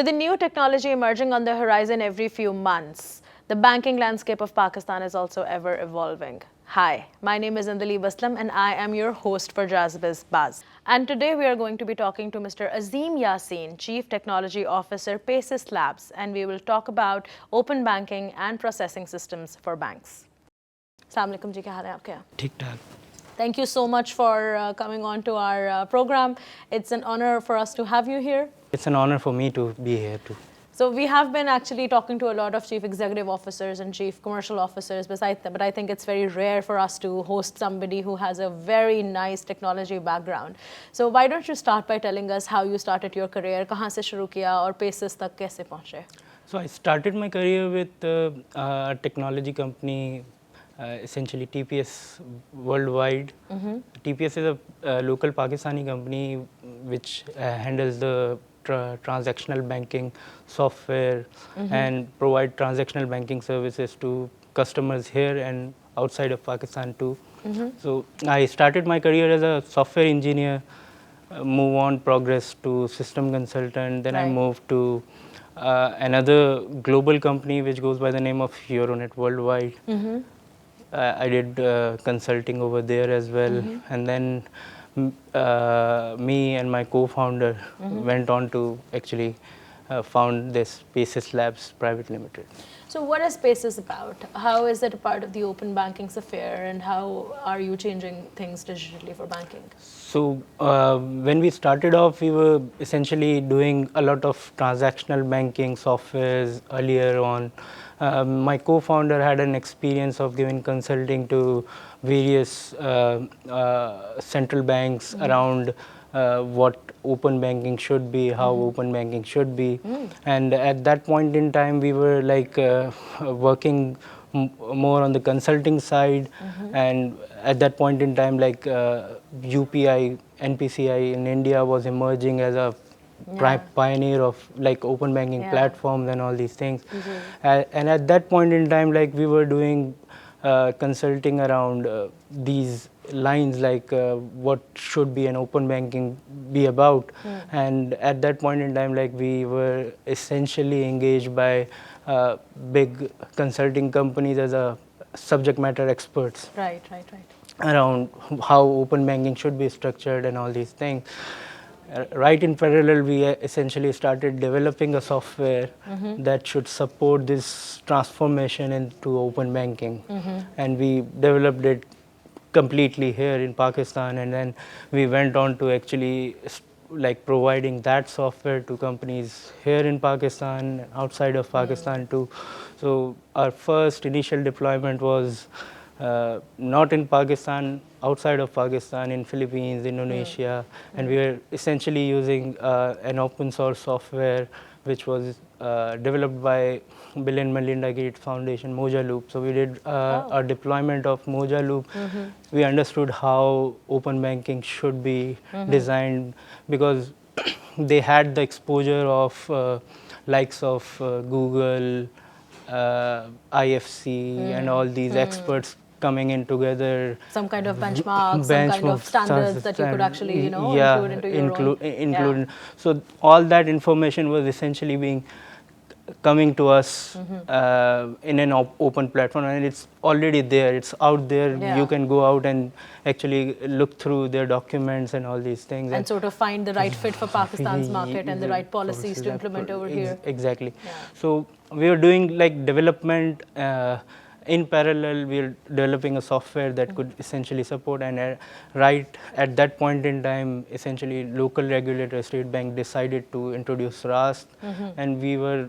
With the new technology emerging on the horizon every few months, the banking landscape of Pakistan is also ever evolving. Hi, my name is Andali Baslam and I am your host for JazzBiz Buzz. And today we are going to be talking to Mr. Azeem Yaseen, Chief Technology Officer, Paysys Labs, and we will talk about open banking and processing systems for banks. Assalamu alaikum ji, kya haal hai aapke? ठीक ठाक. Thank you so much for coming on to our program. It's an honor for us to have you here. It's an honor for me to be here too. So we have been actually talking to a lot of chief executive officers and chief commercial officers besides that, but I think it's very rare for us to host somebody who has a very nice technology background. So why don't you start by telling us how you started your career, kahan se shuru kiya aur Paysys tak kaise pahunche? So I started my career with a technology company, essentially TPS worldwide. TPS is a local Pakistani company which handles the transactional banking software and provide transactional banking services to customers here and outside of Pakistan too. So I started my career as a software engineer, progress to system consultant. Then I moved to another global company which goes by the name of Euronet Worldwide. I did consulting over there as well, and then me and my co-founder went on to actually found this Paysys Labs Private Limited. So what is Paysys about? How is it a part of the open banking sphere, and how are you changing things digitally for banking? So when we started off, we were essentially doing a lot of transactional banking softwares earlier on. My co-founder had an experience of giving consulting to various central banks around what open banking should be, how open banking should be. And at that point in time, we were like working more on the consulting side. And at that point in time, like UPI, NPCI in India was emerging as a pioneer of like open banking platforms and all these things. And at that point in time, like we were doing consulting around these lines, like what should be an open banking be about. And at that point in time, like we were essentially engaged by big consulting companies as a subject matter experts. Right. Around how open banking should be structured and all these things. Right in parallel, we essentially started developing a software that should support this transformation into open banking. And we developed it completely here in Pakistan, and then we went on to actually like providing that software to companies here in Pakistan, outside of Pakistan too. So our first initial deployment was not in Pakistan, outside of Pakistan, in Philippines, Indonesia, and we were essentially using an open source software which was developed by Bill and Melinda Gates Foundation, Moja Loop. So we did a deployment of Moja Loop. We understood how open banking should be designed, because they had the exposure of likes of Google, IFC, and all these experts coming in together. Some kind of benchmarks, some kind of standards that you could actually, include into your own. So all that information was essentially being coming to us in an open platform, and it's already there. It's out there. You can go out and actually look through their documents and all these things. And sort of find the right fit for Pakistan's market and the right policies to implement over here. Exactly. So we were doing like development. In parallel, we are developing a software that could essentially support, and right at that point in time, essentially local regulator, State Bank, decided to introduce RAST, and we were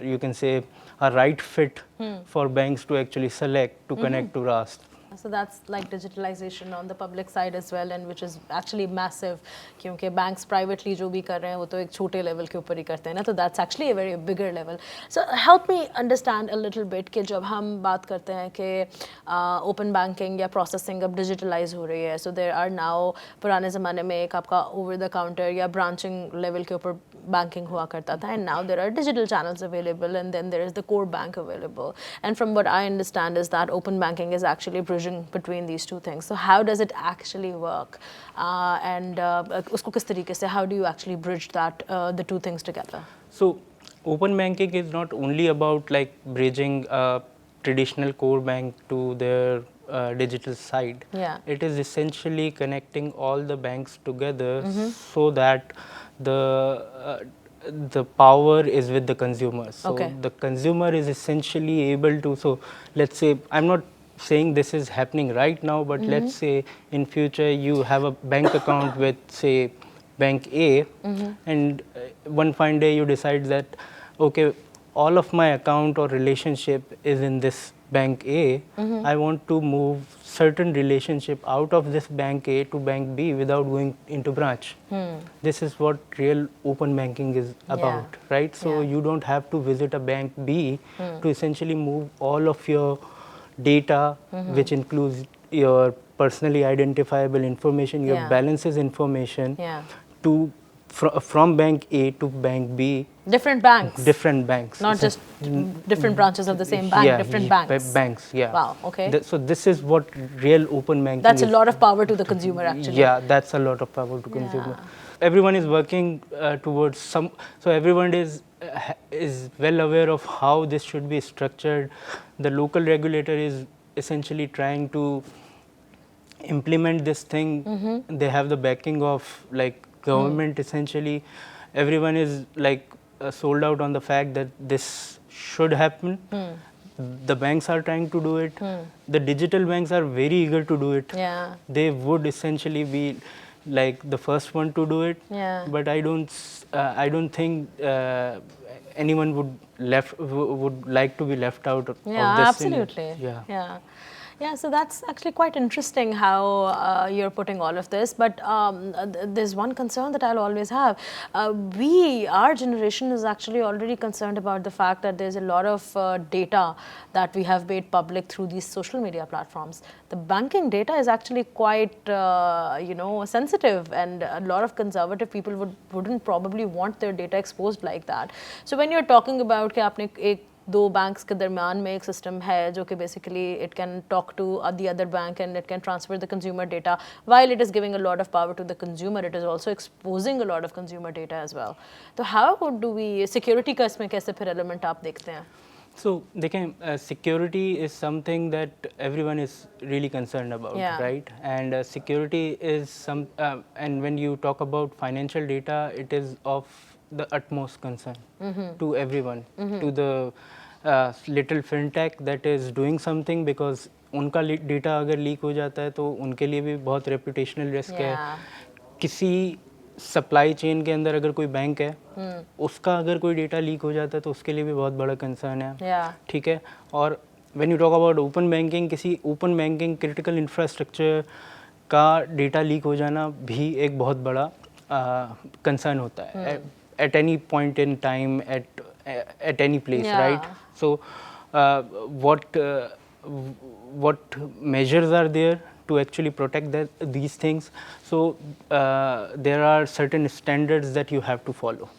you can say, a right fit for banks to actually select to connect to RAST. So that's like digitalization on the public side as well, and which is actually massive, क्योंकि banks privately जो भी कर रहे हैं वो तो एक छोटे level के ऊपर ही करते हैं ना, तो that's actually a very bigger level. So help me understand a little bit कि जब हम बात करते हैं कि open banking या processing अब digitalize हो रही है, so there are now, पुराने ज़माने में एक आपका over the counter या branching level के ऊपर banking हुआ करता था, and now there are digital channels available, and then there is the core bank available. And from what I understand is that open banking is actually bridging between these two things. So how does it actually work? And usko kis tarike se, how do you actually bridge that, the two things together? So open banking is not only about like bridging a traditional core bank to their digital side. Yeah. It is essentially connecting all the banks together so that the power is with the consumer. So Okay. the consumer is essentially able to, so let's say, I'm not saying this is happening right now, but let's say in future you have a bank account with, say, bank A, and one fine day you decide that, okay, all of my account or relationship is in this bank A. I want to move certain relationship out of this bank A to bank B without going into branch. This is what real open banking is about, right? So you don't have to visit a bank B to essentially move all of your data, which includes your personally identifiable information, your balances information, to from bank A to bank B. Different banks. Different banks. Not just different branches of the same bank, different banks. Banks, yeah. Wow, okay. So this is what real open banking That's is. a lot of power to the consumer, actually. Yeah, that's a lot of power to consumer. Everyone is working towards some, so everyone is well aware of how this should be structured. The local regulator is essentially trying to implement this thing. They have the backing of like government essentially. Everyone is like sold out on the fact that this should happen. The banks are trying to do it. The digital banks are very eager to do it. Yeah. They would essentially be like the first one to do it. Yeah. But I don't think anyone would like to be left out of this. Absolutely. Yeah. Yeah, so that's actually quite interesting how you're putting all of this. But there's one concern that I'll always have. Our generation is actually already concerned about the fact that there's a lot of data that we have made public through these social media platforms. The banking data is actually quite, sensitive, and a lot of conservative people wouldn't probably want their data exposed like that. So when you're talking about कि आपने एक दो banks के दरमियान में एक system है जो कि basically it can talk to the other bank and it can transfer the consumer data while it is giving a lot of power to the consumer it is also exposing a lot of consumer data as well. तो how do we security का इसमें कैसे फिर element आप देखते हैं? So देखें, security is something that everyone is really concerned about, right? And security is and when you talk about financial data, it is of the utmost concern to everyone, to the little fintech that is doing something, because उनका data अगर leak हो जाता है तो उनके लिए भी बहुत रेपुटेशनल रिस्क है. किसी सप्लाई चेन के अंदर अगर कोई बैंक है, उसका अगर कोई डेटा लीक हो जाता है तो उसके लिए भी बहुत बड़ा कंसर्न है. ठीक है. और when you talk about open banking, किसी ओपन बैंकिंग क्रिटिकल इंफ्रास्ट्रक्चर का डेटा लीक हो जाना भी एक बहुत बड़ा कंसर्न होता है at any point in time, at any place, right? So what measures are there to actually protect these things? So there are certain standards that you have to follow.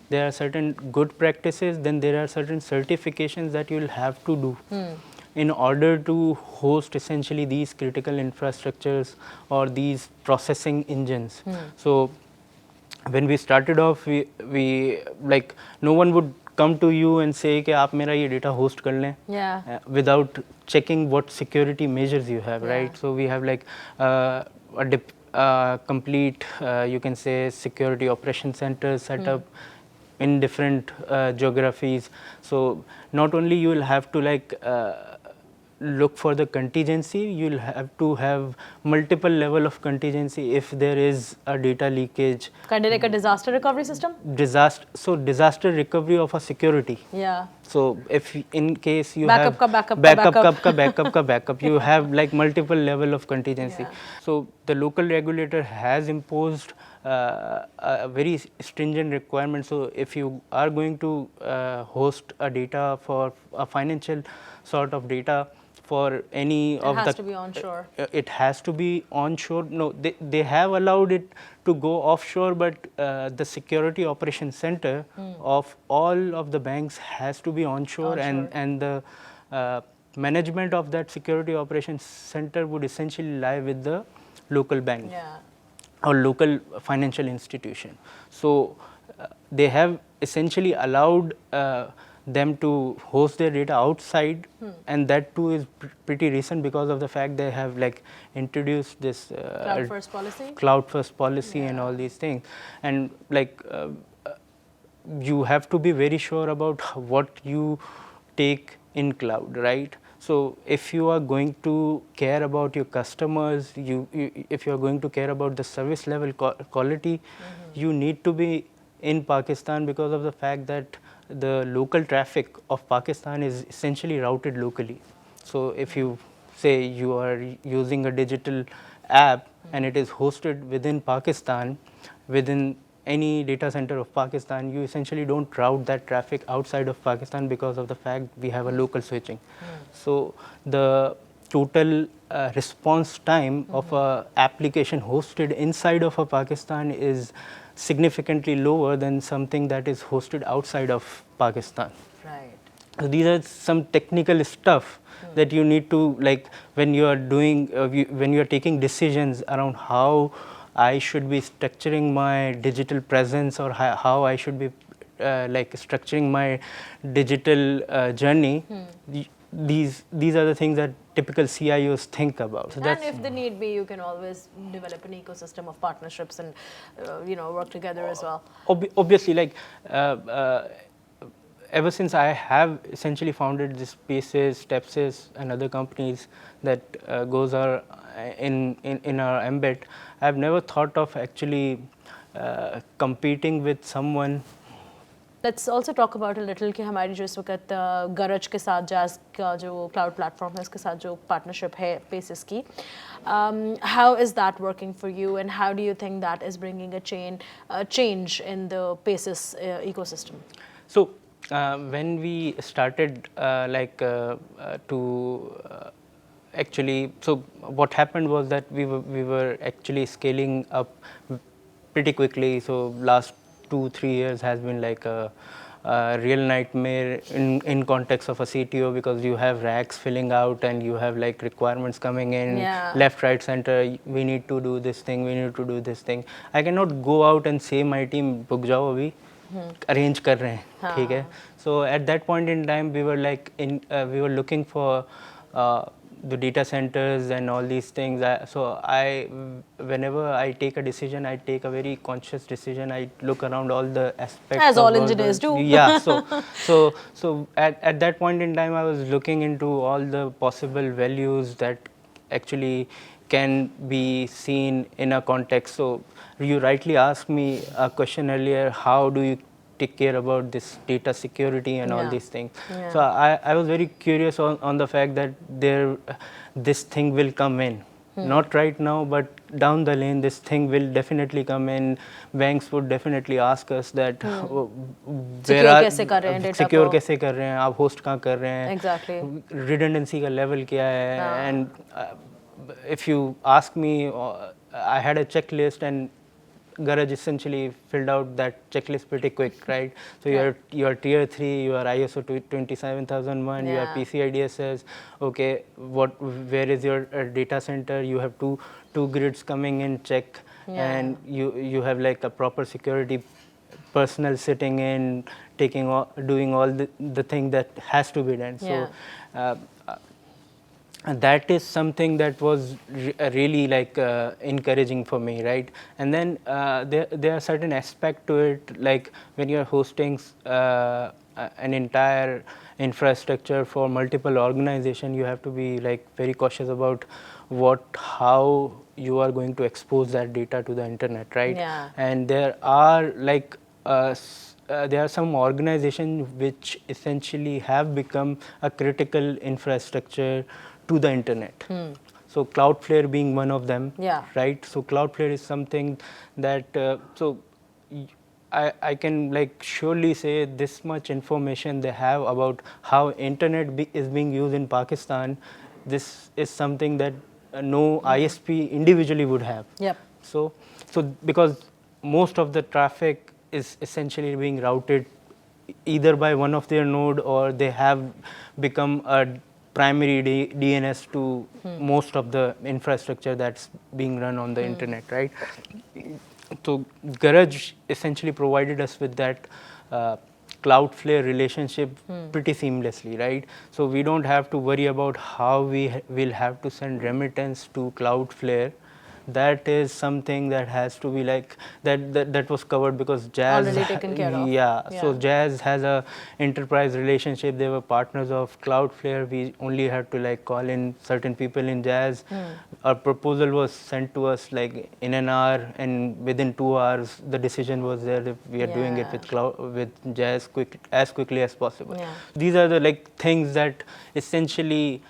There are certain good practices, then there are certain certifications that you will have to do in order to host essentially these critical infrastructures or these processing engines. So when we started off, we like no one would come to you and say कि आप मेरा ये data host कर लें, without checking what security measures you have, right? So we have like a complete you can say security operation centers set up in different geographies. So not only you will have to like look for the contingency, you will have to have multiple level of contingency if there is a data leakage. Kind of like a disaster recovery system? Disaster recovery of a security. Yeah. So if in case you backup have backup, you have like multiple level of contingency. So the local regulator has imposed a very stringent requirement. So if you are going to host a data for a financial sort of data, for any it of the... It has to be onshore. It has to be onshore. No, they have allowed it to go offshore, but the security operation center of all of the banks has to be onshore. And the management of that security operations center would essentially lie with the local bank or local financial institution. So they have essentially allowed them to host their data outside, and that too is pretty recent because of the fact they have like introduced this cloud first policy and all these things. And like you have to be very sure about what you take in cloud, right? So if you are going to care about your customers, if you are going to care about the service level quality, you need to be in Pakistan, because of the fact that the local traffic of Pakistan is essentially routed locally. So if you say you are using a digital app and it is hosted within Pakistan, within any data center of Pakistan, you essentially don't route that traffic outside of Pakistan because of the fact we have a local switching. So the total response time of a application hosted inside of a Pakistan is significantly lower than something that is hosted outside of Pakistan. Right. So these are some technical stuff that you need to, like, when you are doing, when you are taking decisions around how I should be structuring my digital presence, or how I should be like structuring my digital journey. These are the things that typical CIOs think about. So and if the need be, you can always develop an ecosystem of partnerships and work together as well. Obviously, like ever since I have essentially founded this Paysys, Stepsys, and other companies that goes our in our embed, I've never thought of actually competing with someone. Let's also talk about a little कि हमारी जो इस वक्त गरज के साथ jazz का जो क्लाउड प्लेटफॉर्म है उसके साथ जो पार्टनरशिप है Paysys की, how is that working for you, and how do you think that is bringing a change in the Paysys ecosystem? So when we started actually, so what happened was that we were actually scaling up pretty quickly. So last 2-3 years has been like a real nightmare in context of a CTO, because you have racks filling out and you have like requirements coming in left, right, center. We need to do this thing, we need to do this thing. I cannot go out and say my team book jao abhi, arrange kar rahe hain, theek hai. So at that point in time we were like we were looking for the data centers and all these things. Whenever I take a decision, I take a very conscious decision. I look around all the aspects. As all engineers do. Yeah. So at that point in time, I was looking into all the possible values that actually can be seen in a context. So you rightly asked me a question earlier: how do you take care about this data security and all these things? So I was very curious on the fact that this thing will come in. Not right now, but down the lane, this thing will definitely come in. Banks would definitely ask us that secure कैसे कर रहे हैं, आप host कहाँ कर रहे हैं, exactly, redundancy का level क्या है, and if you ask me, I had a checklist, and Garage essentially filled out that checklist pretty quick, right? So you're tier 3, you are ISO 27001, you are PCI DSS. Okay, where is your data center? You have two grids coming in, check, and you have like a proper security personnel sitting in, doing all the thing that has to be done. So that is something that was really like encouraging for me, right? And then there are certain aspects to it, like when you're hosting an entire infrastructure for multiple organizations, you have to be like very cautious about how you are going to expose that data to the internet, right? And there are like there are some organizations which essentially have become a critical infrastructure to the internet. So Cloudflare being one of them, right? So Cloudflare is something that I can like surely say this much information they have about how internet is being used in Pakistan. This is something that no ISP individually would have. So because most of the traffic is essentially being routed either by one of their node, or they have become a primary DNS to most of the infrastructure that's being run on the internet, right? So Garage essentially provided us with that Cloudflare relationship pretty seamlessly, right? So we don't have to worry about how we will have to send remittance to Cloudflare. That is something that has to be like that was covered because Jazz Already taken care of. yeah, so Jazz has a enterprise relationship. They were partners of Cloudflare. We only had to like call in certain people in Jazz. Our proposal was sent to us like in an hour, and within 2 hours the decision was there that we are doing it with Jazz as quickly as possible. These are the like things that essentially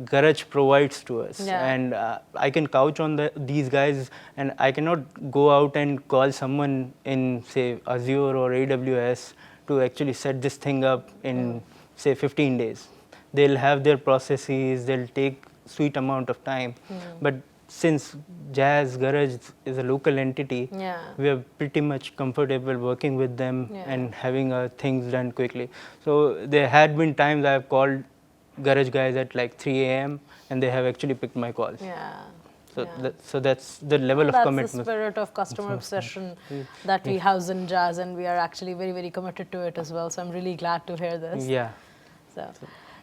Garage provides to us, and I can couch on these guys, and I cannot go out and call someone in say Azure or AWS to actually set this thing up in say 15 days. They'll have their processes, they'll take sweet amount of time, but since Jazz Garage is a local entity, we are pretty much comfortable working with them and having things done quickly. So there had been times I've called Garage guys at like 3 a.m. and they have actually picked my calls. So that's the level of commitment. That's the spirit of customer obsession that we house in Jazz, and we are actually very, very committed to it as well. So I'm really glad to hear this. Yeah.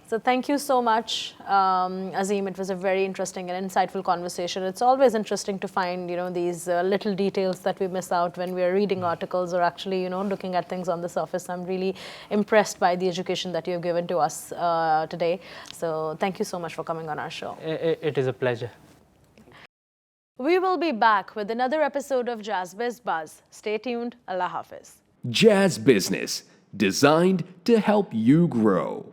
So thank you so much, Azeem. It was a very interesting and insightful conversation. It's always interesting to find, these little details that we miss out when we are reading articles or actually, looking at things on the surface. I'm really impressed by the education that you have given to us today. So thank you so much for coming on our show. It is a pleasure. We will be back with another episode of Jazz Biz Buzz. Stay tuned. Allah Hafiz. Jazz Business, designed to help you grow.